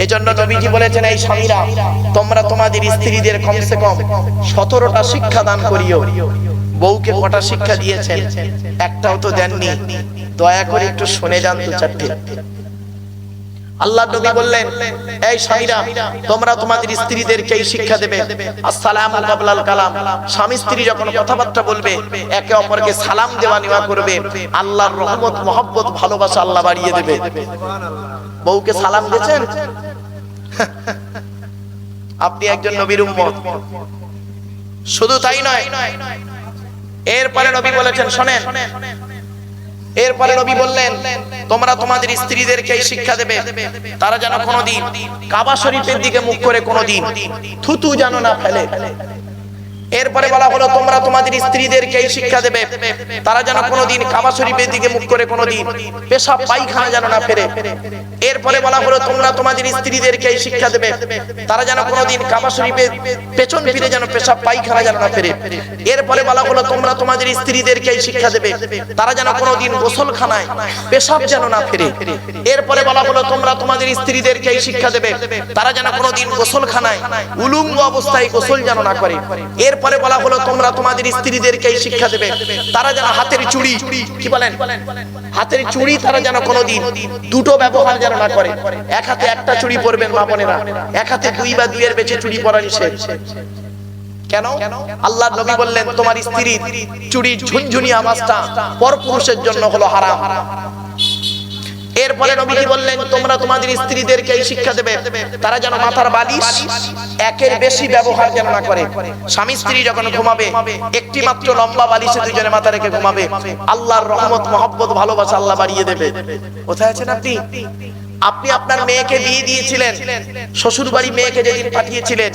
এজন্য নবীজি বলেছেন, এই স্বামীরা তোমরা তোমাদের স্ত্রীদের কমসে কম 17টা শিক্ষা দান করিও। বউকে কটা শিক্ষা দিয়েছেন? একটাও তো দেননি। দয়া করে একটু শুনে যান দু চারটে। আল্লাহ নবী বললেন, এই স্বামীরা তোমরা তোমাদের স্ত্রীদেরকে এই শিক্ষা দেবে, আসসালামু কাবলাল কালাম। স্বামী স্ত্রী যখন কথাবার্তা বলবে একে অপরকে সালাম দেওয়া নেওয়া করবে, আল্লাহর রহমত মহব্বত ভালোবাসা আল্লাহ বাড়িয়ে দেবে। বউকে সালাম দিয়েছেন? আপনি একজন নবীর উম্মত। শুধু তাই নয়, এরপরে নবী বলেছেন, শোনেন, এরপরে নবী বললেন, তোমরা তোমাদের স্ত্রীদেরকে এই শিক্ষা দেবে, তারা যেন কোনোদিন কাবা শরীফের দিকে মুখ করে কোনোদিন থুতু যেন না ফেলে। এরপরে বলা হলো, তোমরা তোমাদের স্ত্রীদেরকে এই শিক্ষা দেবে, তারা যেন কোনোদিন কাবা শরীফের দিকে মুখ করে কোনোদিন পেশাব পায়খানা যেন না ফেরে। এরপরে বলা হলো, তোমরা তোমাদের স্ত্রীদেরকে এই শিক্ষা দেবে, তারা যেন কোনোদিন কাবা শরীফের পেছন ফিরে যেন পেশাব পায়খানা যেন না ফেরে। এরপরে বলা হলো, তোমরা তোমাদের স্ত্রীদেরকে এই শিক্ষা দেবে, তারা যেন কোনোদিন গোসলখানায় পেশাব যেন না ফেরে। এরপরে বলা হলো, তোমরা তোমাদের স্ত্রীদেরকে এই শিক্ষা দেবে, তারা যেন কোনোদিন গোসলখানায় উলঙ্গ অবস্থায় গোসল যেন না করে। এরপরে বলা হলো, তোমরা তোমাদের স্ত্রীদেরকে এই শিক্ষা দেবে, তারা যেন হাতের চুড়ি, কি বলেন, হাতের চুড়ি তারা যেন কোনোদিন দুটো ব্যবহার যেন না করে। এক হাতে একটা চুড়ি পরবেন মা বোনেরা, এক হাতে দুই বা দুইয়ের বেশি চুড়ি পরা নিষেধ। কেন? আল্লাহ নবী বললেন, তোমার স্ত্রীর চুড়ির ঝুনঝুনি আওয়াজটা পরপুরুষের জন্য হলো হারাম। এরপরে নবীজি বললেন, তোমরা তোমাদের স্ত্রীদেরকে এই শিক্ষা দেবে, তারা যেন মাথার বালিশ একের বেশি ব্যবহার যেন না করে। স্বামী স্ত্রী যখন ঘুমাবে একটি মাত্র লম্বা বালিশে দুজনে মাথা রেখে ঘুমাবে, আল্লাহর রহমত মহব্বত ভালোবাসা আল্লাহ বাড়িয়ে দেবে। কোথায় আছেন আপনি? আপনি আপনার মেয়েকে বিয়ে দিয়েছিলেন, শ্বশুর বাড়ি মেয়েকে যেদিন পাঠিয়েছিলেন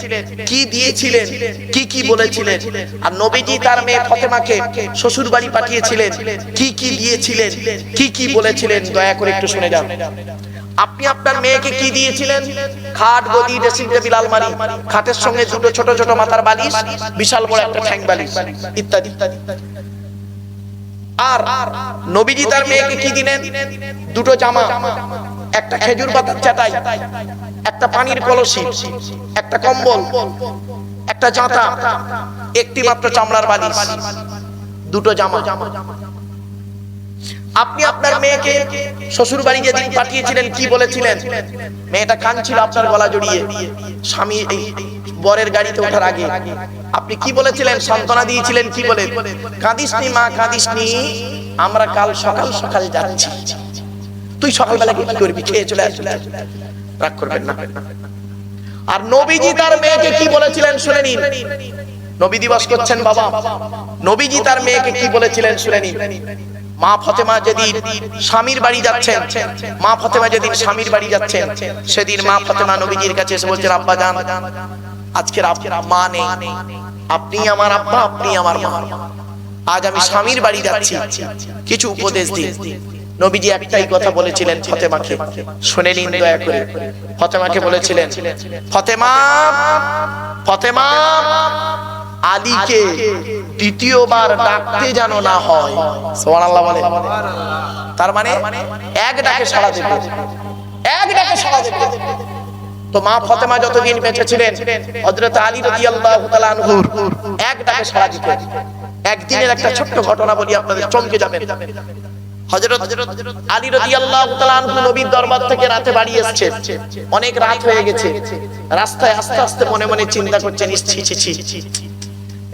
কি দিয়েছিলেন, কি কি বলেছিলেন? আর নবীজি তার মেয়ে ফাতেমাকে শ্বশুর বাড়ি পাঠিয়েছিলেন, কি কি দিয়েছিলেন, কি কি বলেছিলেন? দয়া করে একটু শুনে যান। আপনি আপনার মেয়েকে কি দিয়েছিলেন? খাট, গদি, ড্রেসিং টেবিল, আলমারি, খাটের সঙ্গে দুটো ছোট ছোট মাথার বালিশ, বিশাল বড় একটা ঠ্যাং বালিশ ইত্যাদি। আর নবীজি তার মেয়েকে কি দিলেন? দুটো জামা, একটা খেজুর পাতার চাটাই, একটা পানির কলসি, একটা কম্বল, একটা জাঁতা, একটি মাত্র চামড়ার বালিশ, দুটো জামা। আপনি আপনার মেয়েকে শ্বশুর বাড়ি যেদিন পাঠিয়েছিলেন কি বলেছিলেন? মেয়েটা কাঁদছিল আপনার গলা জড়িয়ে, স্বামী এই বরের গাড়িতে ওঠার আগে আপনি কি বলেছিলেন? সান্ত্বনা দিয়েছিলেন কি বলে? কাঁদিসনি মা, কাঁদিসনি, আমরা কাল সকাল সকাল যাচ্ছি, তুই সকালবেলা কি করবি, খেয়ে চলে আসবি, রাগ করবেন না। আর নবীজি তার মেয়েকে কি বলেছিলেন শুনে নিন। নবী দিবস করছেন বাবা, নবীজি তার মেয়েকে কি বলেছিলেন শুনে নিন। মা ফাতেমা যেদিন স্বামীর বাড়ি যাচ্ছেন, মা ফাতেমা যেদিন স্বামীর বাড়ি যাচ্ছেন, সেদিন মা ফাতেমা নবীজির কাছে এসে বলছেন, আব্বা জান, আজকের মা নেই, আপনি আমার আব্বা, আপনি আমার মা, আজ আমি স্বামীর বাড়ি যাচ্ছি, কিছু উপদেশ দিন। নবীজি একটাই কথা বলেছিলেন ফাতেমাকে, শুনে নিন দয়া করে। ফাতেমাকে বলেছিলেন, ফাতেমা, ফাতেমা, আলীকে দ্বিতীয়বার ডাকতে যেন না হয়। সুবহানাল্লাহ বলে। তার মানে এক ডাকে সাড়া দেবে, এক ডাকে সাড়া দেবে। তো মা ফাতেমা যতদিন বেঁচে ছিলেন হযরত আলী রাদিয়াল্লাহু তাআলা আনহু এক ডাকে সাড়া দিতেন। একদিনের একটা ছোট্ট ঘটনা বলি, আপনাদের চমকে যাবেন। হযরত আলী রাদিয়াল্লাহু তাআলা আনহু নবীর দরবার থেকে রাতে বাড়ি এসেছেন, অনেক রাত হয়ে গেছে। রাস্তায় আস্তে আস্তে মনে মনে চিন্তা করছেন, ছি,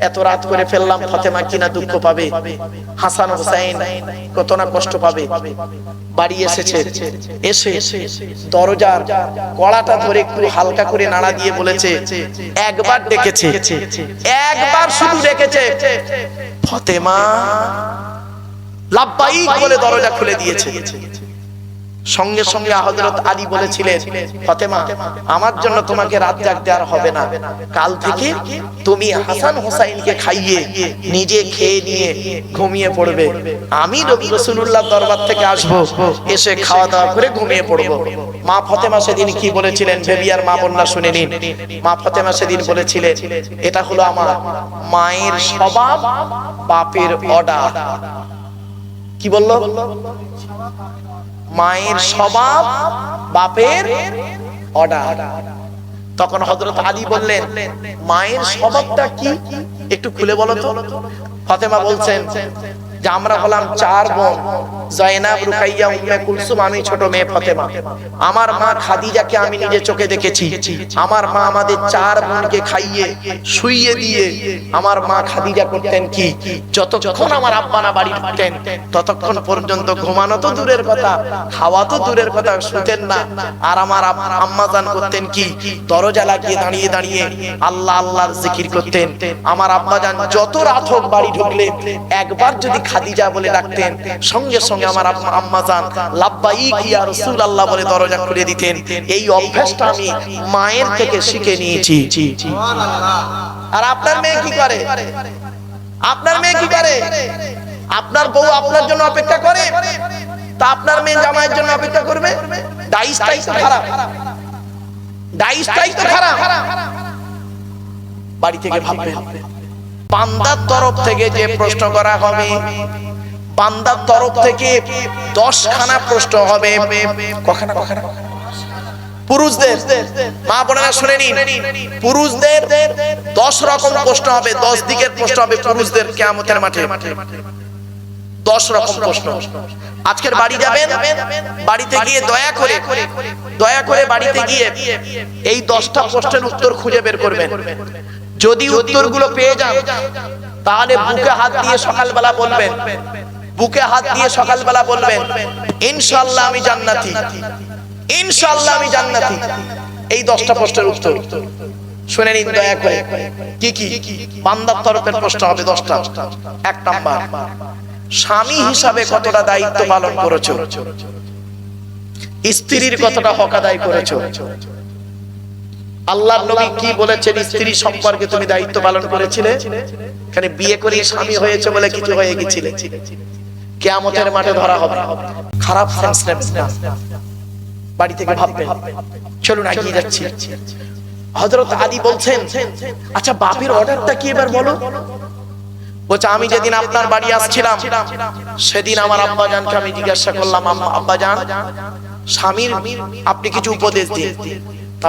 এত রাত করে ফেললাম, ফাতেমা কিনা দুঃখ পাবে, হাসান হোসেন কত না কষ্ট পাবে। বাড়ি এসেছে, এসে দরজার কড়াটা ধরে একটু হালকা করে নাড়া দিয়ে বলেছে, একবার ডেকেছে, একবার শুধু ডেকেছে, ফাতেমা, লাব্বাইক বলে দরজা খুলে দিয়েছে। সঙ্গে সঙ্গে হযরত আলী বলেছিলেন, ফাতেমা, আমার জন্য তোমাকে রাত জাগতে আর হবে না, কাল থেকে তুমি হাসান হোসেনকে খাইয়ে নিজে খেয়ে নিয়ে ঘুমিয়ে পড়বে, আমি নবী রাসূলুল্লাহ দরবার থেকে আসব, এসে খাওয়া দাওয়া করে ঘুমিয়ে পড়ব। মা ফাতেমা সেদিন কি বলেছিলেন বেবি আর মা বোনরা শুনে নিন। মা ফাতেমা সেদিন বলেছিলেন, এটা হলো আমার মায়ের স্বভাব, বাপের অর্ডার। কি বললো? মায়ের স্বভাব, বাপের অর্ডার। তখন হযরত আলী বললেন, মায়ের স্বভাবটা কি একটু খুলে বলো তো। ফাতেমা বলছেন যে আমরা হলাম 4 বোন, জয়নাব, রুকাইয়া, উম্মে কুলসুম, আমি ছোট মেয়ে ফাতেমা। আমার মা খাদিজাকে আমি নিজে চোখে দেখেছি। আমার মা আমাদের 4 বোনকে খাইয়ে শুইয়ে দিয়ে আমার মা খাদিজা করতেন কি, যতক্ষণ আমার আব্বা না বাড়ি ঢুকতেন ততক্ষণ পর্যন্ত ঘুমানো তো দূরের কথা, খাওয়া তো দূরের কথা, শুতেন না। আর আমার আম্মা জান করতেন কি, দরজা লাগিয়ে দাঁড়িয়ে দাঁড়িয়ে আল্লাহ আল্লাহর জিকির করতেন। আমার আব্বা জান যত রাত হোক বাড়ি ঢুকলে একবার যদি খাদিজা বলে ডাকতেন, সঙ্গে সঙ্গে আমার আম্মা জান লাব্বাইক ইয়া রাসূলুল্লাহ বলে দরজা খুলে দিতেন। এই অভ্যাসটা আমি মায়ের থেকে শিখে নিয়েছি। সুবহানাল্লাহ। আর আপনার মেয়ে কি করে? আপনার মেয়ে কি করে? আপনার বউ আপনার জন্য অপেক্ষা করে, তা আপনার মেয়ে জামাইয়ের জন্য অপেক্ষা করবে? ডাইসটাই তো খারাপ, ডাইসটাই তো খারাপ। বাড়ি থেকে ভাববেন, বান্দার তরফ থেকে যে প্রশ্ন করা হবে, বান্দার তরফ থেকে 10 খানা প্রশ্ন হবে। কখানা? পুরুষদের, মা বোনেরা শুনে নিন, পুরুষদের 10 রকম প্রশ্ন হবে, 10 দিকের প্রশ্ন হবে পুরুষদের কিয়ামতের মাঠে। 10 রকম প্রশ্ন। আজকের বাড়ি যাবেন, বাড়িতে গিয়ে দয়া করে বাড়িতে গিয়ে এই 10টা প্রশ্নের উত্তর খুঁজে বের করবেন। যদি উত্তরগুলো পেয়ে যান তাহলে বুকে হাত দিয়ে সকালবেলা বলবেন, বুকে হাত দিয়ে সকালবেলা বলবেন, ইনশাআল্লাহ আমি জান্নাতি, ইনশাআল্লাহ আমি জান্নাতি। এই 10টা প্রশ্নের উত্তর শুনে নিন দয়া করে। কি কি বান্দার তরফের প্রশ্ন হবে 10টা। 1 নাম্বার, স্বামী হিসাবে কতটা দায়িত্ব পালন করেছো, স্ত্রীর কতটা হক আদায় করেছো। আল্লাহর নবী কি বলেছেন স্ত্রী সম্পর্কে তুমি দায়িত্ব পালন করেছিলে? এখানে বিয়ে করে স্বামী হয়েছে বলে কিছু হয়ে গিয়েছিলে, কিয়ামতের মাঠে ধরা হবে। খারাপ সেন্স নেবেন না, বাড়ি থেকে ভাববেন। চলুন এগিয়ে যাচ্ছি। হযরত আলী বলছেন, আচ্ছা বাপের অর্ডারটা কি এবার বলো। বলছে, আমি যেদিন আপনার বাড়ি আসছিলাম সেদিন আমার আব্বা জানকে আমি জিজ্ঞাসা করলাম, আব্বা জান স্বামীর আপনি কিছু উপদেশ দিন।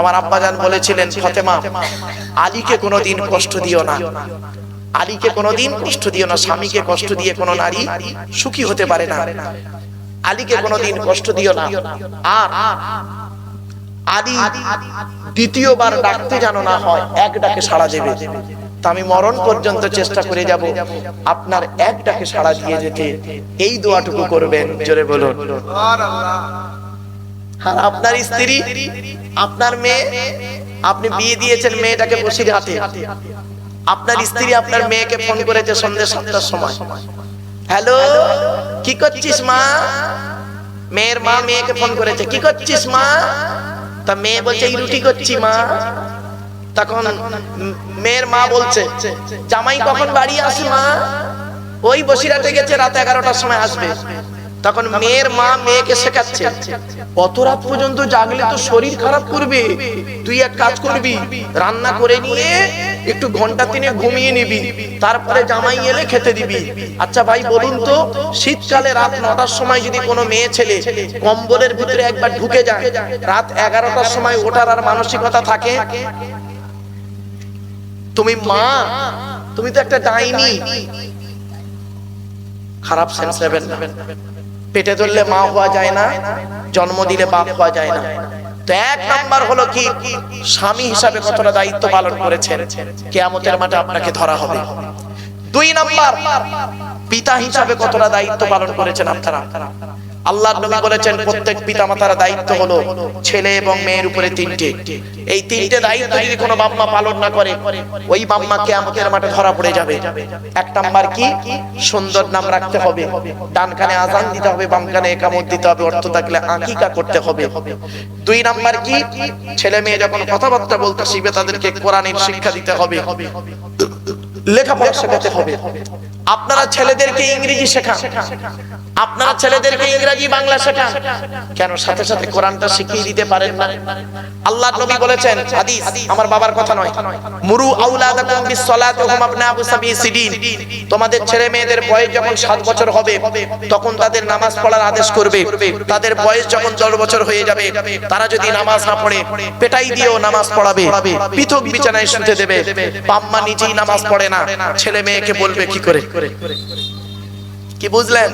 আমার আব্বা জান বলেছিলেন, ফাতেমা আলীকে কোনোদিন কষ্ট দিও না, আলীকে কোনোদিন কষ্ট দিও না। স্বামীকে কষ্ট দিয়ে কোনো নারী সুখী হতে পারে না। আলীকে কোনোদিন কষ্ট দিও না। আর আলী দ্বিতীয়বার ডাকতে যেন না হয়, এক ডাকে সাড়া দেবে। তা আমি মরণ পর্যন্ত চেষ্টা করে যাব আপনার এক ডাকে সাড়া দিয়ে যেতে। এই দোয়াটুকু করবেন, জোরে বলুন সুবহানাল্লাহ। আর আপনার স্ত্রী, আপনার মেয়ে, আপনি বিয়ে দিয়েছেন মেয়েটাকে বসিরহাটে, আপনার স্ত্রী আপনার মেয়েকে ফোন করেছে সন্ধ্যা 7টার সময়, হ্যালো কি করছিস মা। মেয়ের মা মেয়েকে ফোন করেছে, কি করছিস মা। তা মেয়ে বলছে, এই রুটি করছি মা। তখন মেয়ের মা বলছে, জামাই কখন বাড়ি আসে মা। ওই বসিরহাটে গেছে, রাত 11টার সময় আসবে। তখন মেয়ের মা মেয়েকে শেখাচ্ছে, অত রাত পর্যন্ত জাগলে তো শরীর খারাপ করবে, তুই এক কাজ করবি, রান্না করে নিয়ে একটু ঘন্টা 3 ঘুমিয়ে নিবি, তারপরে জামাই এলে খেতে দিবি। আচ্ছা ভাই বলুন তো, শীতকালে রাত 9টার সময় যদি কোনো মেয়ে ছেলে কম্বলের ভিতরে একবার ঢুকে যায়, রাত 11টার সময় ওঠার আর মানসিকতা থাকে? তুমি মা, তুমি তো একটা ডাইনি। খারাপ সেন্স নেবেন না। পেটে ধরলে মা হওয়া যায় না, জন্ম দিলে বাপ হওয়া যায় না। তো 1 নাম্বার হলো কি, স্বামী হিসাবে কতটা দায়িত্ব পালন করেছেন, কিয়ামতের মাঠে আপনাকে ধরা হবে। 2 নাম্বার, পিতা হিসাবে কতটা দায়িত্ব পালন করেছেন আপনারা। আল্লাহর নবী বলেছেন, প্রত্যেক পিতামাতার দায়িত্ব হলো ছেলে এবং মেয়ের উপরে 3টে। এই 3টে দায়িত্ব যদি কোনো বাবা পালন না করে, ওই বাবা কিয়ামতের মাঠে ধরা পড়ে যাবে। 1 নাম্বার কি, সুন্দর নাম রাখতে হবে, ডান কানে আযান দিতে হবে, বাম কানে ইকামত দিতে হবে, অর্থ থাকলে আকিকা করতে হবে। 2 নাম্বার কি, ছেলে মেয়ে যখন কথাবার্তা বলতে শিখবে তাদেরকে কোরআনের শিক্ষা দিতে হবে, লেখাপড়া শেখাতে হবে। আপনারা ছেলেদেরকে ইংরেজি শেখান, আপনারা ছেলেদেরকে ইংরেজি বাংলা শেখান, কেন সাথে সাথে কোরআনটা শিখিয়ে দিতে পারেন না? আল্লাহর নবী বলেছেন, হাদিস, আমার বাবার কথা নয়, মুরু আউলাদাকুম বিসসালাতি ওয়া হুম আবনাউ সাবঈ সিনিন, তোমাদের ছেলে মেয়েদের বয়স যখন 7 বছর হবে তখন তাদের নামাজ পড়ার আদেশ করবে। তাদের বয়স যখন 10 বছর হয়ে যাবে তারা যদি নামাজ না পড়ে পেটাই দিয়েও নামাজ পড়াবে, পৃথক বিছানায় শুতে দেবে। বাম্মা নিজেই নামাজ পড়ে না, ছেলে মেয়েকে বলবে কি করে? কি বুঝলেন?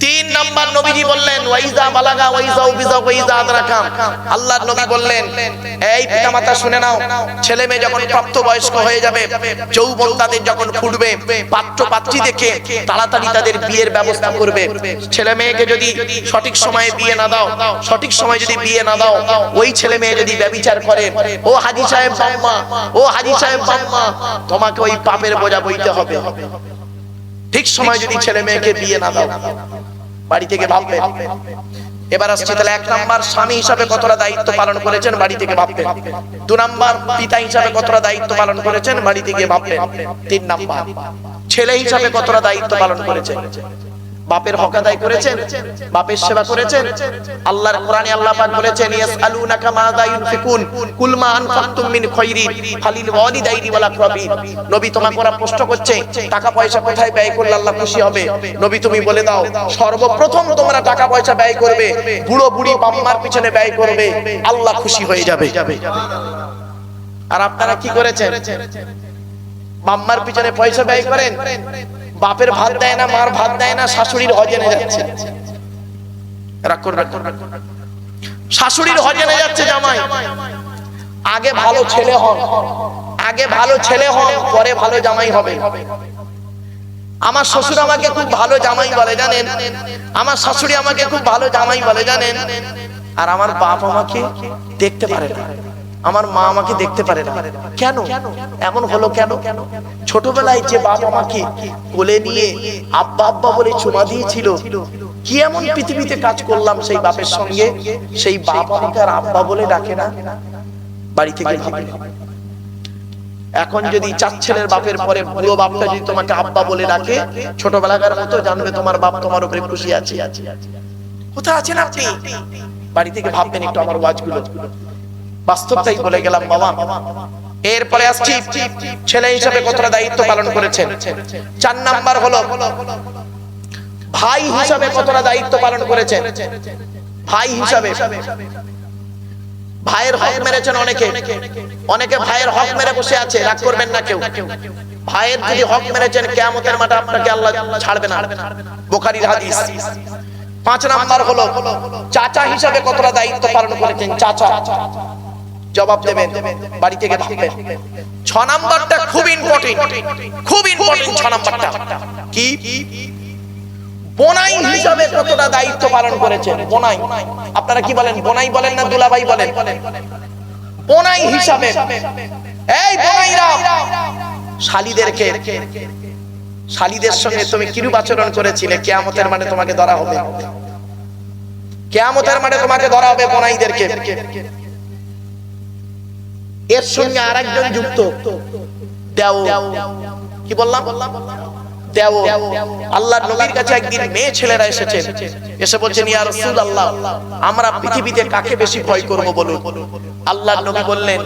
3 নাম্বার নবীজি বললেন ওয়াইজা বালাগা ওয়াইজা উবিজা ওয়াইজা আদরাকাম, আল্লাহর নবী বললেন এই পিতামাতা শুনে নাও, ছেলে মেয়ে যখন প্রাপ্তবয়স্ক হয়ে যাবে, যৌবন তাদের যখন ফুটবে, পাত্র পাত্রী দেখে তাড়াতাড়ি তাদের বিয়ের ব্যবস্থা করবে। ছেলে মেয়েকে যদি সঠিক সময়ে বিয়ে না দাও, সঠিক সময় যদি বিয়ে না দাও, ওই ছেলে মেয়ে যদি ব্যভিচার করে, ও হাজী সাহেব বাম্মা, ও হাজী সাহেব বাম্মা, তোমাকে ওই পাপের বোঝা বইতে হবে। ঠিক সময় যদি ছেলে মেয়েকে বিয়ে না দাও, বাড়ি থেকে ভাববে। এবার আসছে তাহলে 1 নাম্বার স্বামী হিসাবে কতটা দায়িত্ব পালন করেছেন, বাড়ি থেকে ভাববেন। 2 নাম্বার পিতা হিসাবে কতটা দায়িত্ব পালন করেছেন, বাড়ি থেকে ভাববেন। 3 নাম্বার ছেলে হিসাবে কতটা দায়িত্ব পালন করেছেন, বাপের হক আদায় করেছেন, বাপের সেবা করেছেন। আল্লাহর কোরআনে আল্লাহ পাক বলেছেন ইয়াসআলুনাকা মাযা ইউনফিকুন কুল মা আনফাকতুম মিন খায়রিন ফালিল ওয়ালিদাইনি ওয়াল আকরাবিন, নবী তোমাকে ওরা প্রশ্ন করছে টাকা পয়সা কোথায় ব্যয় করলে আল্লাহ খুশি হবে। নবী তুমি বলে দাও সর্বপ্রথম তোমরা টাকা পয়সা ব্যয় করবে বুড়ো বুড়ি বাম্মার পিছনে ব্যয় করবে, আল্লাহ খুশি হয়ে যাবে। আর আপনারা কি করেছেন? বাম্মার পিছনে পয়সা ব্যয় করেন, বাপের ভাত দেয় না, মার ভাত দেয় না, শাশুড়ির হজেনে যাচ্ছে। শাশুড়ির হজেনে যাচ্ছে জামাই। আগে ভালো ছেলে হন, আগে ভালো ছেলে হন, পরে ভালো জামাই হবে। আমার শ্বশুর আমাকে খুব ভালো জামাই বলে জানেন, আমার শাশুড়ি আমাকে খুব ভালো জামাই বলে জানেন, আর আমার বাপ আমাকে দেখতে পারে না, আমার মা আমাকে দেখতে পারে না। কেন এমন হলো? কেন? ছোটবেলায় যে বাপ আমাকে কোলে নিয়ে আব্বা আব্বা বলে চুমা দিয়েছিল, কি এমন পৃথিবীতে কাজ করলাম সেই বাপের সঙ্গে, সেই বাপ আমাকে আর আব্বা বলে ডাকে না? বাড়ি থেকে ভাবে। এখন যদি 4 ছেলের বাপের পরে বুড়ো বাপটা যদি তোমাকে আব্বা বলে ডাকে, ছোটবেলাকার মতো জানবে তোমার বাপ তোমার উপরে খুশি আছে। কোথায় আছেন আপনি? বাড়ি থেকে ভাববেন একটু আমার ওয়াজগুলো। বাস্তবটাই বলে গেলাম বাবা। এরপরে আসছি ছেলে হিসেবে কতটা দায়িত্ব পালন করেছেন। 4 নাম্বার হলো ভাই হিসাবে কতটা দায়িত্ব পালন করেছেন। ভাই হিসাবে ভাইয়ের হক মেরেছেন অনেকে, অনেকে ভাইয়ের হক মেরে বসে আছে, রাগ করবেন না কেউ। ভাইয়ের যদি হক মেরেছেন কিয়ামতের মাঠে আপনাকে আল্লাহ ছাড়বে না, বুখারীর হাদিস। 5 নাম্বার হলো চাচা হিসাবে কতটা দায়িত্ব পালন করেছেন। চাচা জবাব দেবেন, বাড়ি থেকে ভাববেন। 6 নাম্বারটা খুব ইম্পর্টেন্ট, খুব ইম্পর্টেন্ট 6 নাম্বারটা কি? বোনাই হিসাবে কতটা দায়িত্ব পালন করেছেন। বোনাই, আপনারা কি বলেন? বোনাই বলেন না দুলাভাই বলেন? বোনাই হিসাবে, এই বোনাইরা শালীদেরকে, শালীদের সঙ্গে তুমি কিরূপ আচরণ করেছিলে, কিয়ামতের মাঠে তোমাকে ধরা হবে। কিয়ামতের মাঠে তোমাকে ধরা হবে বোনাইদেরকে। এর সঙ্গে আরেকজন যুক্ত, দেও। কি বললাম? দেও। আল্লাহর নবীর কাছে একদিন মেয়ে ছেলেরা এসেছেন, এসে বলছেন ইয়া রাসূলুল্লাহ, আমরা পৃথিবীতে কাকে বেশি ভয় করব বলুন? আল্লাহর নবী বললেন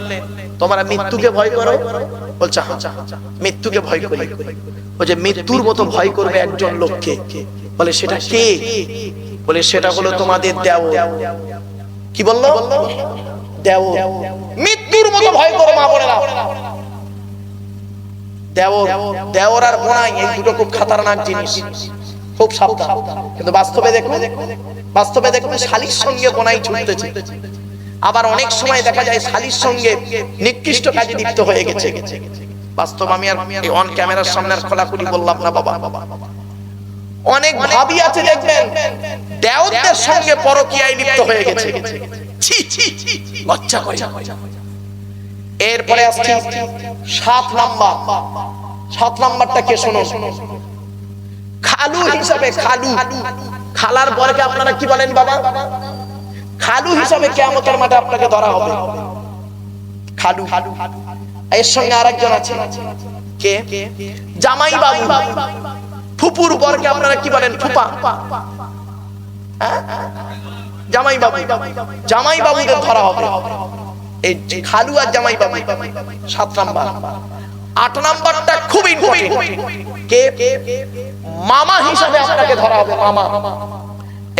তোমরা মৃত্যুকে ভয় করো? বলছে হ্যাঁ, মৃত্যুকে ভয় করি। বলে মৃত্যুর মতো ভয় করবে একজন লোককে। বলে সেটা কে? বলে সেটা হলো তোমাদের দেও। কি বললো? দেও। মৃত্যুর মতো ভয় করো মা বোনেরা। দেওর আর বোনাই এই দুটো খুব খতরনাক জিনিস, খুব সাবধান। কিন্তু বাস্তবে দেখুন, বাস্তবে দেখুন শালীর সঙ্গে বোনাই ছুটতেছে। আবার অনেক সময় দেখা যায় শালীর সঙ্গে নিকৃষ্ট কাজে লিপ্ত হয়ে গেছে। বাস্তব আমি আর অন ক্যামেরার সামনে আর খোলাখুলি বললাম না বাবা। অনেক ভাবি আছে দেখবেন দেওরদের সঙ্গে পরকীয়ায় লিপ্ত হয়ে গেছে। ছি ছি লজ্জা করে। এরপরে আসছে 7 নাম্বার। 7 নাম্বারটা কে শোনো? খালু হিসাবে, খালু, খালার বরকে আপনারা কি বলেন বাবা? খালু হিসাবে কিয়ামতের মাঠে আপনাকে ধরা হবে। খালু। এর সঙ্গে আরেকজন আছে, কে? জামাই বাবু। ফুপুর বরকে আপনারা কি বলেন? ফুপা। জামাই বাবু। জামাই বাবুদের ধরা হবে। এই খালু আর জামাই বাবু 7 নাম্বার। 8 নাম্বারটা খুব ইম্পর্টেন্ট। কে? মামা হিসাবে আপনাকে ধরা হবে। মামা।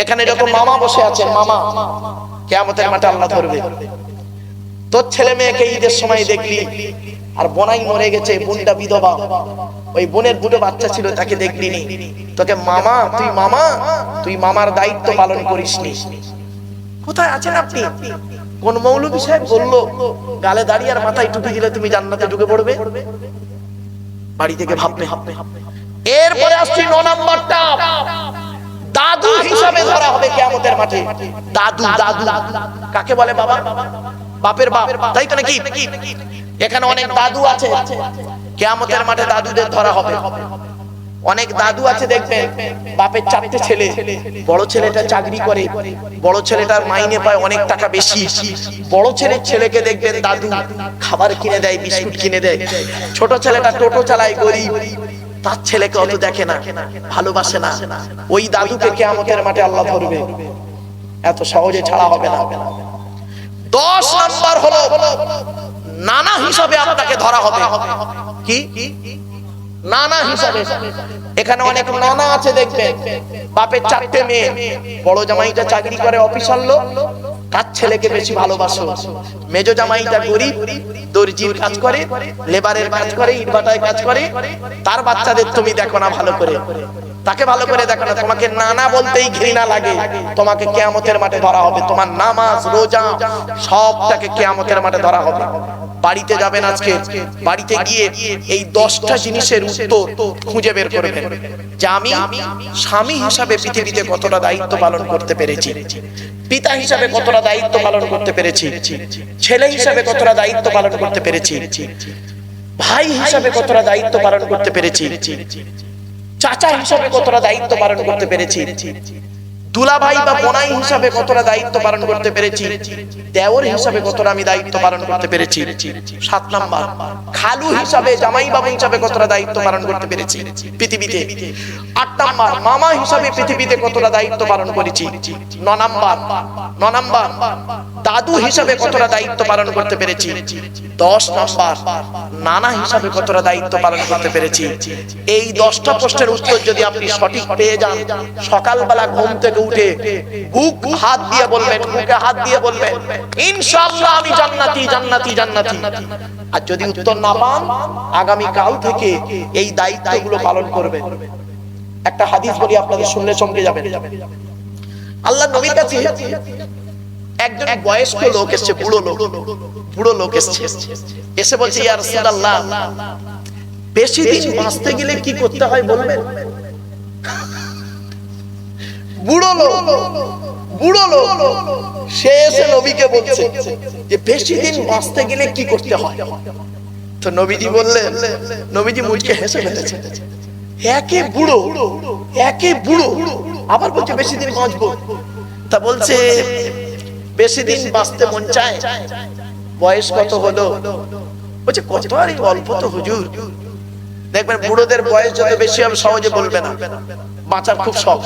এখানে যত মামা বসে আছেন, মামা কিয়ামতের মাঠে আল্লাহ ধরবে। তোর ছেলে মেয়েকে ঈদের সময় দেখলি, আর বোনাই মরে গেছে, বোনটা বিধবা, ওই বোনের 2টো বাচ্চা ছিল, তাকে দেখলি নি, তোকে মামা, তুই মামার দায়িত্ব পালন করিসনি। কোথায় আছেন আপনি? কোন মৌলভী সাহেব বললো গালে দাঁড়িয়ে আর মাথায় টুপি দিলে তুমি জান্নাতে ঢুকে পড়বে? বাড়ি থেকে ভাববে। এরপরে আসছি 9 নাম্বারটা, দাদু হিসাবে ধরা হবে কিয়ামতের মাঠে। দাদু। কাকে বলে? বাবা, বাপের বাপ, তাই তো নাকি? এখানে অনেক দাদু আছে, কিয়ামতের মাঠে দাদুদের ধরা হবে। অনেক দাদু আছে দেখবেন, বাপের 4টে ছেলে, বড় ছেলেটা চাকরি করে, বড় ছেলেটার মাইনে পায় অনেক টাকা বেশি। বড় ছেলের ছেলেকে দেখবেন দাদু খাবার কিনে দেয়, বিস্কুট কিনে দেয়। ছোট ছেলেটা টোটো চালায়, গরিব, তার ছেলেকে অত দেখে না, ভালোবাসে না। ওই দাদুকে কিয়ামতের মাঠে আল্লাহ ধরবে, এত সহজে ছাড়া হবে না। 10 নাম্বার হলো নানা হিসাবে আপনাকে ধরা হবে। কি? নানা হিসাবে। এখানে অনেক নানা আছে দেখবেন, বাপের 4টে মেয়ে, বড় জামাইটা চাকরি করে, অফিসার লোক, তার ছেলেকে বেশি ভালোবাসো। মেজো জামাইটা গরিব, দর্জির কাজ করে, লেবারের কাজ করে, ইটভাটায় কাজ করে, তার বাচ্চাদের তুমি দেখো না ভালো করে, তাকে ভালো করে দেখো না, তোমাকে নানা বলতেই ঘৃণা লাগে। তোমাকে কিয়ামতের মাঠে ধরা হবে। তোমার নামাজ, রোজা সবটাকে কিয়ামতের মাঠে ধরা হবে। বাড়িতে যাবেন আজকে, বাড়িতে গিয়ে এই 10টা জিনিসের উত্তর খুঁজে বের করবেন যে আমি স্বামী হিসাবে পৃথিবীতে কতটা দায়িত্ব পালন করতে পেরেছি, পিতা হিসাবে কতটা দায়িত্ব পালন করতে পেরেছি, ছেলে হিসাবে কতটা দায়িত্ব পালন করতে পেরেছি, ভাই হিসাবে কতটা দায়িত্ব পালন করতে পেরেছি, চাচা হিসাবে কতটা দায়িত্ব পালন করতে পেরেছি, দুলা ভাই বা বোনাই হিসাবে কতটা দায়িত্ব পালন করতে পেরেছি, দেওর হিসাবে কতটা আমি দায়িত্ব পালন করতে পেরেছি। 7 নাম্বার, খালু হিসাবে, জামাই বাবু হিসাবে কতটা দায়িত্ব পালন করতে পেরেছি পৃথিবীতে। 8 নাম্বার, মামা হিসাবে পৃথিবীতে কতটা দায়িত্ব পালন করেছি। 9 নাম্বার, দাদু হিসাবে কতটা দায়িত্ব পালন করতে পেরেছি। 10 নাম্বার, নানা হিসাবে কতটা দায়িত্ব পালন করতে পেরেছি। এই 10টা প্রশ্নের উত্তর যদি আপনি সঠিক পেয়ে যান, সকালবেলা ঘুম থেকে উঠে বুকে হাত দিয়ে বলবেন ইনশাআল্লাহ আমি জান্নাতি জান্নাতি জান্নাতি। আর যদি উত্তর না পান, আগামী কাল থেকে এই দায়িত্বগুলো পালন করবেন। একটা হাদিস বলি, আপনাদের শুনলে চমকে যাবেন। আল্লাহর নবীর কাছে একজন বয়স্ক লোক এসেছে, বুড়ো লোক এসেছে, এসে বলছে ইয়া রাসূলুল্লাহ, বেশি দিন বাঁচতে গেলে কি করতে হয় বলবেন? বুড়ো লোক সে এসে নবীকে বলছে যে বেশি দিন বাঁচতে গেলে কি করতে হয়। তো নবীজি বললেন, নবীজি মুচকে হেসে ফেলেছে। একে বুড়ো আবার বলছে বেশি দিন বাঁচবো। তা বলছে বেশি দিন বাঁচতে মন চায়, বয়স কত হলো? বলছে কত আর অল্প তো হুজুর। দেখবেন বুড়োদের বয়স যত বেশি হবে সহজে বলবে না, বাঁচার খুব শখ।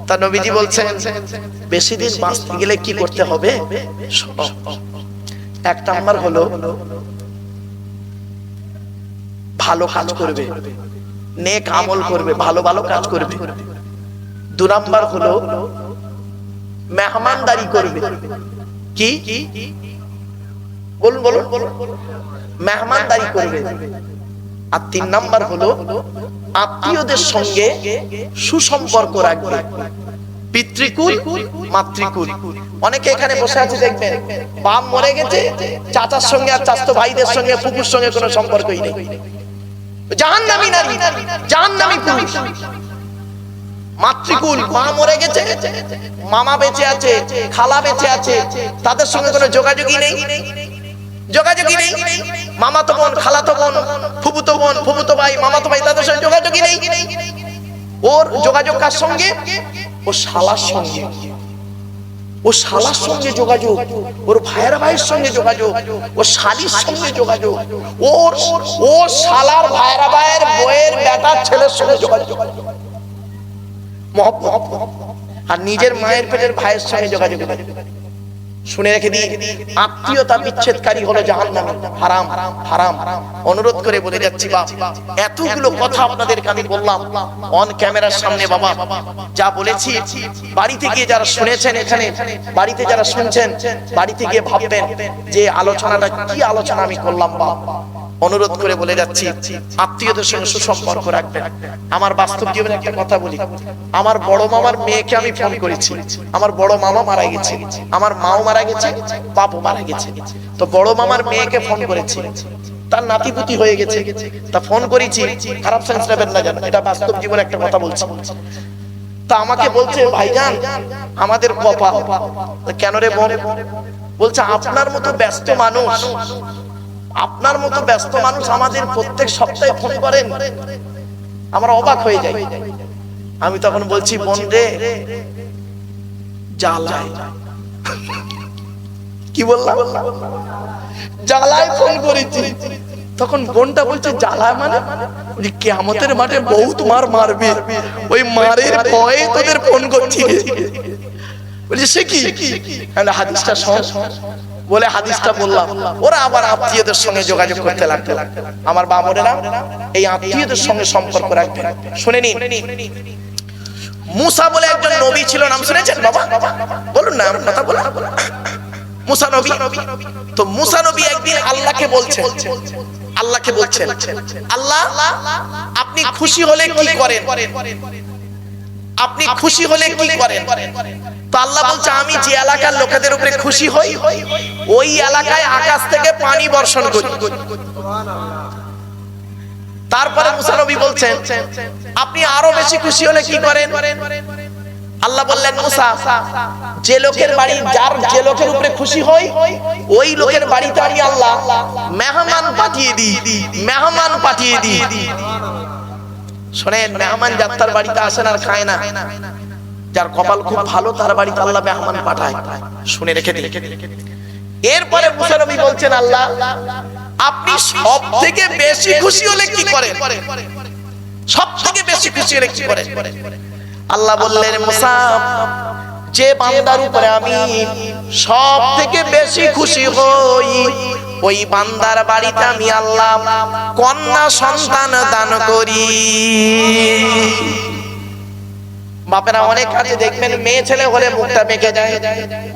তা নবীজি বলছেন বেশি দিন বাঁচতে গেলে কি করতে হবে। 1 নাম্বার হলো ভালো কাজ করবে, নেক আমল করবে, ভালো কাজ করবে। 2 নাম্বার হলো মেহমানদারি করবে। কি বলুন? মেহমানদারি করবে। আর 3 নাম্বার হলো আত্মীয়দের সঙ্গে সুসম্পর্ক রাখবে, পিতৃকুল মাতৃকুল। অনেকে এখানে বসে আছে দেখবেন, বাপ মরে গেছে, চাচার সঙ্গে আর চাচাতো ভাইদের সঙ্গে, ফুফুর সঙ্গে কোনো সম্পর্কই নেই, জাহান্নামী নারী, জাহান্নামী পুরুষ। মাতৃকুল, মা মরে গেছে, মামা বেঁচে আছে, খালা বেঁচে আছে, তাদের সঙ্গে কোনো যোগাযোগই নেই। মামাতো বোন, খালাতো বোন, ফুফুতো বোন, ফুফুতো ভাই, মামাতো ভাই, তাদের সঙ্গে যোগাযোগই নেই। ওর যোগাযোগ কার সঙ্গে? ও শালার সঙ্গে। ও ও শালার সঙ্গে যোগাযোগ, ওর ভাইয়ের ভাইয়ের সঙ্গে যোগাযোগ, ও শালির সঙ্গে যোগাযোগ, ও শালার ভাইয়ের ভাইয়ের বইয়ের বেটার ছেলের সঙ্গে যোগাযোগ, মহব্বত। আর নিজের মায়ের পেটের ভাইয়ের সঙ্গে যোগাযোগ। শুনে রেখে দিন, আত্মীয়তা বিচ্ছেদকারী হলো জাহান্নাম, হারাম হারাম। অনুরোধ করে বলে যাচ্ছি বাপ, এতগুলো কথা আপনাদেরকে আমি বললাম অন ক্যামেরার সামনে। বাবা যা বলেছি বাড়িতে গিয়ে যারা শুনেছেন, এখানে বাড়িতে যারা শুনছেন, বাড়িতে গিয়ে ভাববেন যে আলোচনাটা কি আলোচনা আমি করলাম। বাপ অনুরোধ করে বলে যাচ্ছি, আত্মীয়দের সঙ্গে সুসম্পর্ক রাখবেন। আমার বাস্তব জীবনে একটা কথা বলি, আমার বড় মামার মেয়েকে আমি ফোন করেছি। আমার বড় মামা মারা গেছে, আমার মাও মারা গেছে, বাপও মারা গেছে। তো বড় মামার মেয়েকে ফোন করেছি, তার নাতিপুতি হয়ে গেছে। তা ফোন করেছি, খারাপ সেন্স নেবেন না জানো, এটা বাস্তব জীবনে একটা কথা বলছি। তা আমাকে বলছে, ভাইজান আমাদের কপাল। কেন রে বোন? বলছে আপনার মতো ব্যস্ত মানুষ, আপনার মতো ব্যস্ত মানুষ আমাদের প্রত্যেক সপ্তাহে ফোন করেন, আমরা অবাক হয়ে যাই। আমি তখন বলছি, বোন রে জ্বালায়। কি বললাম? জ্বালায় ফোন করেছি। তখন বোনটা বলছে, জ্বালায় মানে? কিয়ামতের মাঠে বউ তোমার মারবে, ওই মারের ভয়ে তোদের ফোন করছি। বলছে সে কি? হাদিসটা শোন। বলে হাদিসটা বললাম, ওরা আবার আত্মীয়দের সঙ্গে যোগাযোগ করতে লাগলো। আমার বামরেরা এই আত্মীয়দের সঙ্গে সম্পর্ক রাখবে। শুনে নিন, মুসা বলে একজন নবী ছিল, নাম শুনেছেন বাবা? বলুন না, আমার কথা বলুন। মুসা নবী। তো মুসা নবী একদিন আল্লাহকে বলছেন, আল্লাহকে বলছেন, আল্লাহ আপনি খুশি হলে কি করেন? আপনি খুশি হলে কি করেন? তো আল্লাহ বলছে, আমি যে এলাকার লোকেদের উপরে খুশি হই, ওই এলাকায় আকাশ থেকে পানি বর্ষণ করি। তারপরে মুসা নবী বলছেন, আপনি আরো বেশি খুশি হলে কি করেন? আল্লাহ বললেন, মুসা যে লোকের বাড়ি, যে লোকের উপরে খুশি হই, ওই লোকের বাড়িতে আমি আল্লাহ মেহমান পাঠিয়ে দিই, মেহমান পাঠিয়ে দিই। শোনেন, মেহমান যাত্রার বাড়িতে আসেন আর খায় না, যার কপাল খুব ভালো তার বাড়িতে আল্লাহ মেহমান পাঠায়। শুনে রেখে দিন। এরপরে মুসা নবী বলছেন, আল্লাহ আপনি সব থেকে বেশি খুশি হলে কি করেন? সব থেকে বেশি খুশি হলে কি করেন? আল্লাহ বললেন, মুসা যে বান্দার উপরে আমি সব থেকে বেশি খুশি হই, ওই বান্দার বাড়িতে আমি আল্লাহ কন্যা সন্তান দান করি। বাপেরা অনেক কাজে দেখবেন মেয়ে ছেলে হলে মুখটা বেঁকে যায়।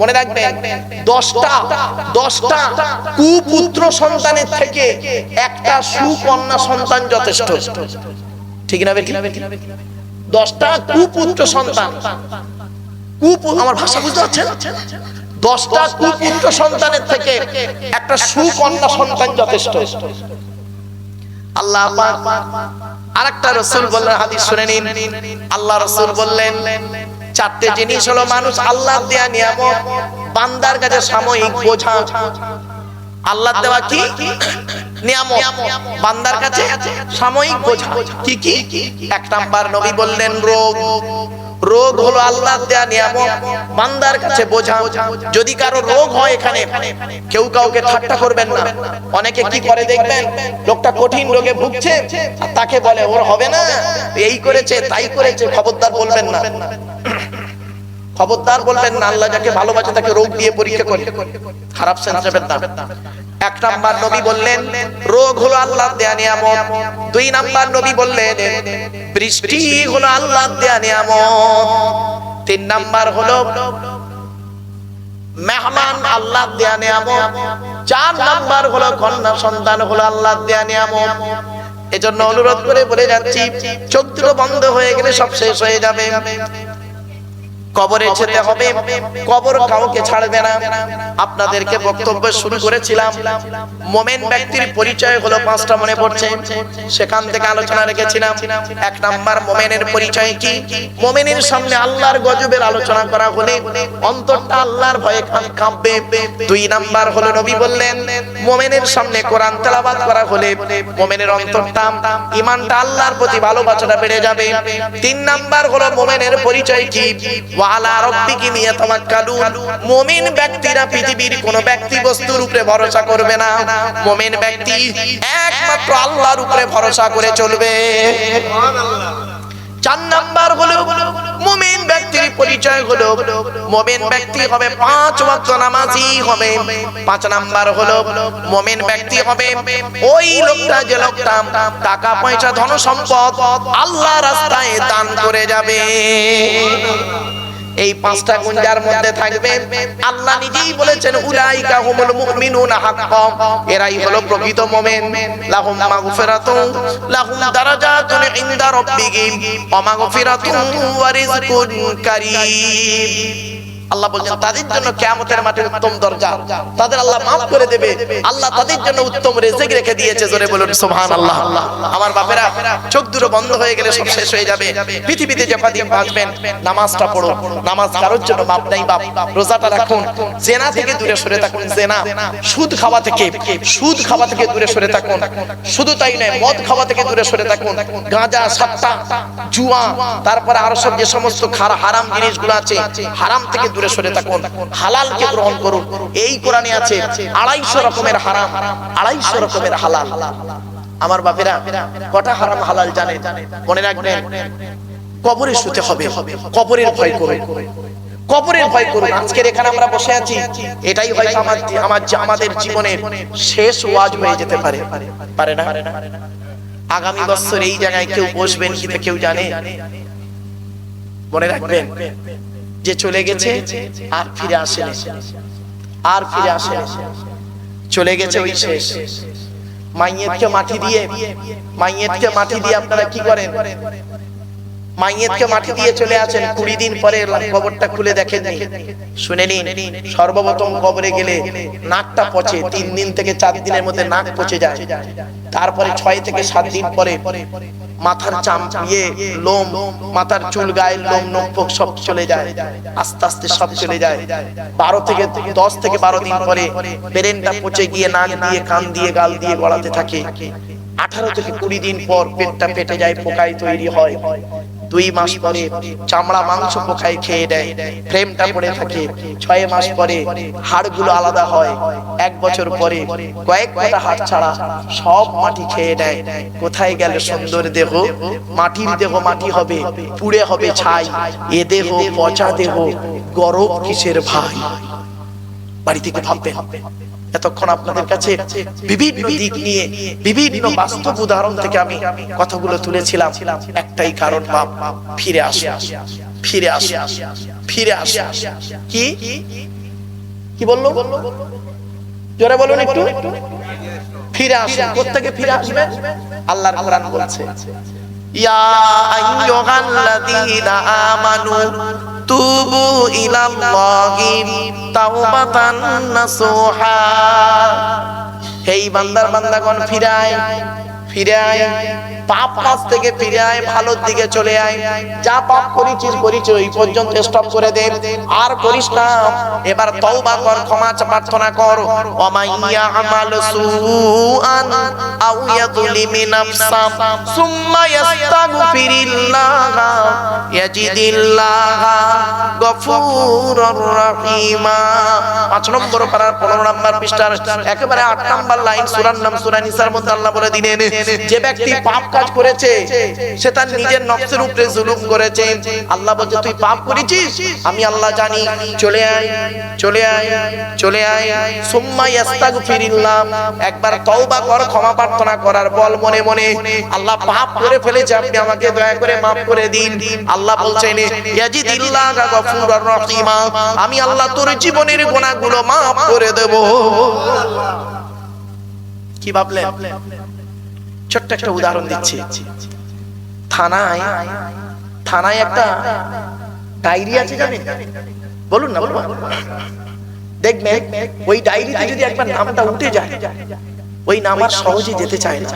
মনে রাখবেন, 10টা কুপুত্র সন্তানের থেকে একটা সুকন্যা সন্তান যথেষ্ট। ঠিক না? 10টা কুপুত্র সন্তান, আমার ভাষা বুঝতে পারছেন? 10টা কুপুত্র সন্তানের থেকে একটা সুকন্যা সন্তান যথেষ্ট। আল্লাহ আরেকটা রাসূল বললেন, হাদিস শুনে নিন। আল্লাহ রাসূল বললেন, 4টে জিনিস হলো মানুষ আল্লাহর দেয়া নিয়ামত, বান্দার কাছে সাময়িক বোঝা। আল্লাহর দেওয়া কি নিয়ামত, বান্দার কাছে সাময়িক বোঝা। কি কি? 1 নাম্বার নবী বললেন রোগ। রোগ হলো আল্লাহর দেয়া নিয়ামত, বান্দার কাছে বোঝা। যদি কারো রোগ হয়, এখানে কেউ কাউকে ঠাট্টা করবেন না। অনেকে কি করে দেখবেন, লোকটা কঠিন রোগে ভুগছে আর তাকে বলে ওর হবে না, এই করেছে তাই করেছে। খবরদার বলবেন না, খবরদার বলবেন না। আল্লাহ যাকে ভালোবাসে তাকে রোগ দিয়ে পরীক্ষা করে, খারাপ সেন্স নেবেন না। 1 নাম্বার নবী বললেন রোগ হলো আল্লাহর দেয়া নিয়ামত। 2 নাম্বার নবী বললেন বৃষ্টি হলো আল্লাহর দেয়া নিয়ামত। 3 নাম্বার হলো মেহমান আল্লাহর দেয়া নিয়ামত। 4 নাম্বার হলো কন্যা সন্তান হলো আল্লাহর দেয়া নিয়ামত। এজন্য অনুরোধ করে বলে যাচ্ছি, চোখ দুটো বন্ধ হয়ে গেলে সব শেষ হয়ে যাবে। কবরে যেতে হবে, কবর কাউকে ছাড়বে না। আপনাদেরকে বক্তব্য শুরু করেছিলাম, মুমিন ব্যক্তির পরিচয় হলো 5টা, মনে পড়ছে? সেখান থেকে আলোচনা রেখেছিলাম। 1 নাম্বার মুমিনের পরিচয় কি? মুমিনের সামনে আল্লাহর গজবের আলোচনা করা হলে অন্তরটা আল্লাহর ভয়ে কাঁপবে। 2 নাম্বার হলো নবী বললেন মুমিনের সামনে কোরআন তেলাওয়াত করা হলে মুমিনের অন্তরটা, ঈমানটা আল্লাহর প্রতি ভালোবাসাটা বেড়ে যাবে। 3 নাম্বার হলো মুমিনের পরিচয় কি? ওয়া আলা রাব্বিকিম ইয়াতাওয়াক্কালুন। মুমিন ব্যক্তিরা পৃথিবীর কোন ব্যক্তি বস্তুর উপরে ভরসা করবে না, মুমিন ব্যক্তি একমাত্র আল্লাহর উপরে ভরসা করে চলবে। সুবহানাল্লাহ। 4 নাম্বার হলো মুমিন ব্যক্তির পরিচয় হলো মুমিন ব্যক্তি হবে 5 ওয়াক্ত নামাজি হবে। 5 নাম্বার হলো মুমিন ব্যক্তি হবে ওই লোকটা যে লোকটা টাকা পয়সা ধন সম্পদ আল্লাহর রাস্তায় দান করে যাবে। এই 5টা গুণ যার মধ্যে থাকবে, আল্লাহ নিজেই বলেছেন উলাইকা হুমুল মুমিনুনা হাক্কান, এরাই হলো প্রকৃত মুমিন। লাহুম মাগফিরাতুন লাহুম দারাজাতুন ইনদা রাব্বিহিম ওয়া মাগফিরাতুন ওয়া রিজকুন কারীম। আল্লাহ বলেন তাদের জন্য কিয়ামতের মাঠে উত্তম দরজা, তাদের আল্লাহ maaf করে দেবে। আল্লাহ তাদের জন্য উত্তম রিজিক রেখে দিয়েছে। জোরে বলুন সুবহানাল্লাহ। আমার বাপেরা, চোখ দুটো বন্ধ হয়ে গেলে সব শেষ হয়ে যাবে। পৃথিবীতে যে কদিন বাঁচবেন নামাজটা পড়ো। নামাজ কারোর জন্য মাপ নাই বাপ। রোজাটা রাখুন। জেনা থেকে দূরে সরে থাকুন। জেনা, সুদ খাওয়া থেকে দূরে সরে থাকুন। শুধু তাই নয়, মদ খাওয়া থেকে দূরে সরে থাকুন। গাঁজা, সাট্টা, জুয়া, তারপরে আরো সব যে সমস্ত হারাম জিনিসগুলো আছে, হারাম থেকে দূরে সরে থাকুন। হালালকে গ্রহণ করুন। এই কোরআনে আছে 250 রকমের হারাম, 250 রকমের হালাল। আমার বাপেরা, কটা হারাম হালাল জানে? মনে রাখবেন, কবরে শুতে হবে, কবরের ভয় করুন, কবরের ভয় করুন। আজকের এখানে আমরা বসে আছি, এটাই হয়তো আমাদের জীবনের শেষ ওয়াজ হয়ে যেতে পারে, পারে না? আগামী বছর এই জায়গায় কেউ বসবেন কিনা কেউ জানে? মনে রাখবেন, যে চলে গেছে আর ফিরে আসেনি, আর ফিরে আসেনি, চলে গেছে ওই শেষ। মাইয়েতকে মাটি দিয়ে আপনারা কি করেন? মাইয়েতকে মাটি দিয়ে চলে আসেন, 20 দিন পরে কবরটা খুলে দেখেন, শুনে নিন, সর্বপ্রথম কবরে গেলে নাকটা পচে। 3 দিন থেকে 4 দিনের মধ্যে নাক পচে যায়। তারপরে 6 থেকে 7 দিন পরে মাথার চাম, লোম, মাথার চুল, গায়ের লোম, নখ সব চলে যায়, আস্তে আস্তে সব চলে যায়। 10 থেকে 12 দিন পরে ব্রেনটা পচে গিয়ে নাক দিয়ে, কান দিয়ে, গাল দিয়ে গড়াতে থাকে। 18 থেকে 20 দিন পর পেটটা ফেটে যায়, পোকায় তৈরি হয়। 2 মাস পরে চামড়া মাংস পোকায় খেয়ে দেয়, ফ্রেমটা পড়ে থাকে। 6 মাস পরে হাড়গুলো আলাদা হয়। 1 বছর পরে কয়েকটা হাড় ছাড়া সব মাটি খেয়ে নেয়। কোথায় গেল সুন্দর দেহ? মাটির দেহ মাটি হবে, পুড়ে হবে ছাই। এ দেহ পচা দেহ, গরব কিসের ভাই? বাড়ি থেকে ভাববেন। এতক্ষণ আপনাদের কাছে বিভিন্ন দিক নিয়ে, বিভিন্ন বাস্তব উদাহরণ থেকে আমি কথাগুলো তুলেছিলাম। একটাই কারণ, বাপ, ফিরে আসে, ফিরে আসে, ফিরে আসে। কি বললো? জোরে বলুন একটু। ফিরে আসে। কোত্থেকে ফিরে আসবে? আল্লাহর কোরআন বলছে, ইয়া আইয়ুহাল্লাযীনা আমানু তুবু ইলাল্লাহি তাওবাতান নাসুহা। এই বান্দাগণ ফিরে আয়, ফিরে আয়, পাপ কাজ থেকে ফিরে আয়, ভালোর দিকে চলে আয়। যা পাপ করেছিস ওই পর্যন্ত স্টপ করে দে, আর করিস না। এবার তওবা কর, ক্ষমা প্রার্থনা কর। ওয়া মাইয়া আমাল সুআন আও ইয়াযলিমি নাফসা সুম্মা ইস্তাগফিরিল্লাহ ইয়াজিদিল্লাহ গফুরুর রহিমা। 5 নম্বর পারার 15 নম্বর পৃষ্ঠার একেবারে 8 নম্বর লাইন, সূরার নাম সূরা নিসার মধ্যে আল্লাহ বলে দিলেন, যে ব্যক্তি পাপ কাজ করেছে সে তার নিজের নফসের উপরে জুলুম করেছে। আল্লাহ বলছে, তুই পাপ করেছিস, আমি আল্লাহ জানি। চলে আয়, চলে আয়, চলে আয়। সুম্মা ইস্তাগফিরিল্লাহ, একবার তওবা কর, ক্ষমা প্রার্থনা করার বল মনে মনে, আল্লাহ পাপ করে ফেলেছে, আপনি আমাকে দয়া করে maaf করে দিন। আল্লাহ বলছেন, ইয়াজিদিল্লাহ গফুরুর রহিমা, আমি আল্লাহ তোর জীবনের গুনাহগুলো maaf করে দেব। কি ভাবলেন? ছোট্ট একটা উদাহরণ দিচ্ছি। থানায় একটা ডায়েরি আছে, জানেন? বলুন না, বলুন। দেখবেন ওই ডায়েরিতে যদি একবার নামটা উঠে যায়, ওই নাম আর সহজে যেতে চায় না,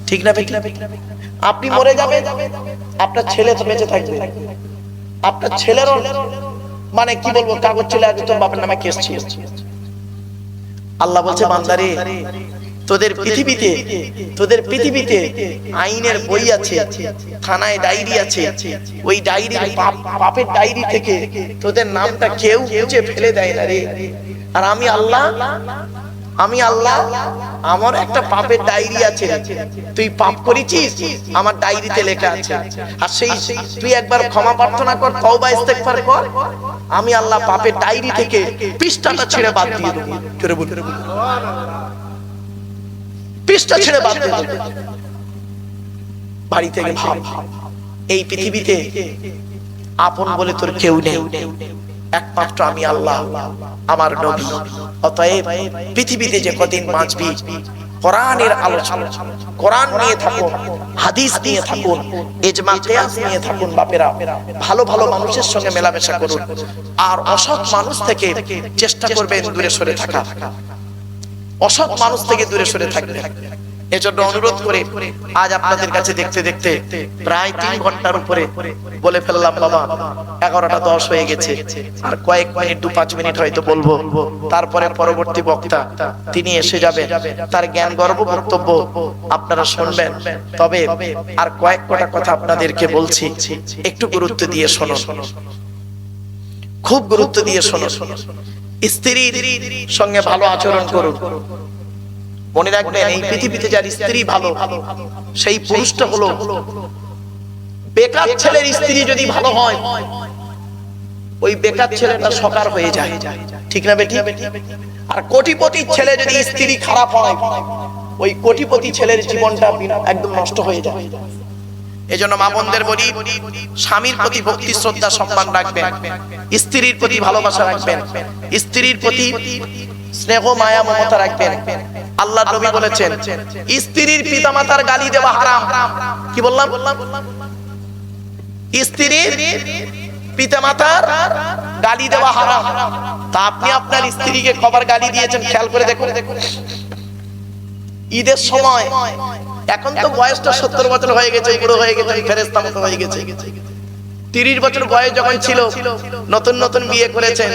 ঠিক না? আপনি মরে যাবেন, আপনার ছেলে তো বেঁচে থাকবে, আপনার ছেলেরও মানে কি বলবো, কাগজ চলে আসবে তোর বাপের নামে কেস ছিল। আল্লাহ বলছে, বান্দারে তোদের পৃথিবীতে আইনের বই আছে, থানায় ডায়েরি আছে, ওই ডায়েরির পাপের ডায়েরি থেকে তোদের নামটা কেউ মুছে ফেলে দেয় না রে। আর আমি আল্লাহ আমার একটা পাপের ডায়েরি আছে, তুই পাপ করেছিস আমার ডায়েরিতে লেখা আছে, আর সেই তুই একবার ক্ষমা প্রার্থনা কর, তওবা ইস্তেগফার কর, আমি আল্লাহ পাপের ডায়েরি থেকে পৃষ্ঠাটা ছেড়ে বাদ দিয়ে দেব। জোরে বল, পৃষ্ঠা ছেড়ে বাদ দিয়ে দেব। বাড়ি থেকে ভাব, এই পৃথিবীতে আপন বলে তোর কেউ নেই, একমাত্র আমি আল্লাহ, আমার নবী। অতএব পৃথিবীতে যে কদিন বাঁচবি কোরআনের আলোচনা, কোরআন নিয়ে থাকুন, হাদিস নিয়ে থাকুন, ইজমা কিয়াস নিয়ে থাকুন। বাপেরা, ভালো ভালো মানুষের সঙ্গে মেলামেশা করুন, আর অসৎ মানুষ থেকে চেষ্টা করবেন দূরে সরে থাকা, অসৎ মানুষ থেকে দূরে সরে থাকবেন। এজন্য অনুরোধ করে আজ আপনাদের কাছে দেখতে দেখতে প্রায় 3 ঘন্টার উপরে বলে ফেললাম। বাবা 11:10 হয়ে গেছে, আর কয়েক মিনিট 2-5 মিনিট হয়তো বলবো, তারপরে পরবর্তী বক্তা তিনি এসে যাবেন, তার জ্ঞান গর্ভ বক্তব্য আপনারা শুনবেন। তবে আর কয়েকটা কথা আপনাদেরকে বলছি, একটু গুরুত্ব দিয়ে শুনুন, খুব গুরুত্ব দিয়ে শুনুন। স্ত্রীর সঙ্গে ভালো আচরণ করুন। মনে রাখবেন, এই পৃথিবীতে যার স্ত্রী ভালো, সেই পুরুষটা হলো বেকার ছেলের স্ত্রী যদি ভালো হয়, ওই বেকার ছেলেটা সকার হয়ে যায়, ঠিক না বেটি? আর কোটিপতি ছেলে যদি স্ত্রী খারাপ হয়, ওই কোটিপতি ছেলের জীবনটা একদম নষ্ট হয়ে যায়। এজন্য মা বোনদের বলি, স্বামীর প্রতি ভক্তি শ্রদ্ধা সম্মান রাখবেন, স্ত্রীর প্রতি ভালোবাসা রাখবেন, স্ত্রীর প্রতি স্নেহ মায়া মমতা রাখবেন। আল্লাহর নবী বলেছেন, স্ত্রীর পিতামাতার গালি দেওয়া হারাম। কি বললাম? স্ত্রীর পিতামাতার গালি দেওয়া হারাম। তা আপনি আপনার স্ত্রীকে কবার গালি দিয়েছেন খেয়াল করে দেখুন। ঈদের সময়, এখন তো বয়সটা 70 বছর হয়ে গেছে, বুড়ো হয়ে গেছে, ফেরেশতা মতো হয়ে গেছে। 30 বছর বয়স যখন ছিল, নতুন নতুন বিয়ে করেছেন,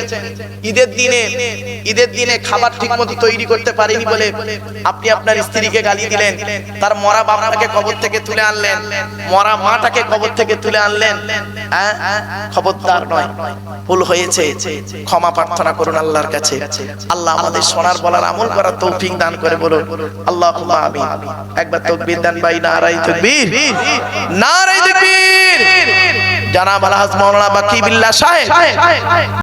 ঈদের দিনে খাবার ঠিকমতো তৈরি করতে পারেনি বলে আপনি আপনার স্ত্রীকে গালি দিলেন। তার মরা বাবাটাকে কবর থেকে তুলে আনলেন, মরা মাটাকে কবর থেকে তুলে আনলেন। খবরদার নয়, ভুল হয়েছে, ক্ষমা প্রার্থনা করুন আল্লাহর কাছে। আল্লাহ আমাদের শোনার বলার আমল করার তৌফিক দান করে বলুন আল্লাহুম্মা আমিন। একবার তাকবীর দেন ভাই, নারায়ে তাকবীর, নারায়ে তাকবীর। জানাব আল-হাজ মাওলানা বাকি বিল্লাহ সাহেব।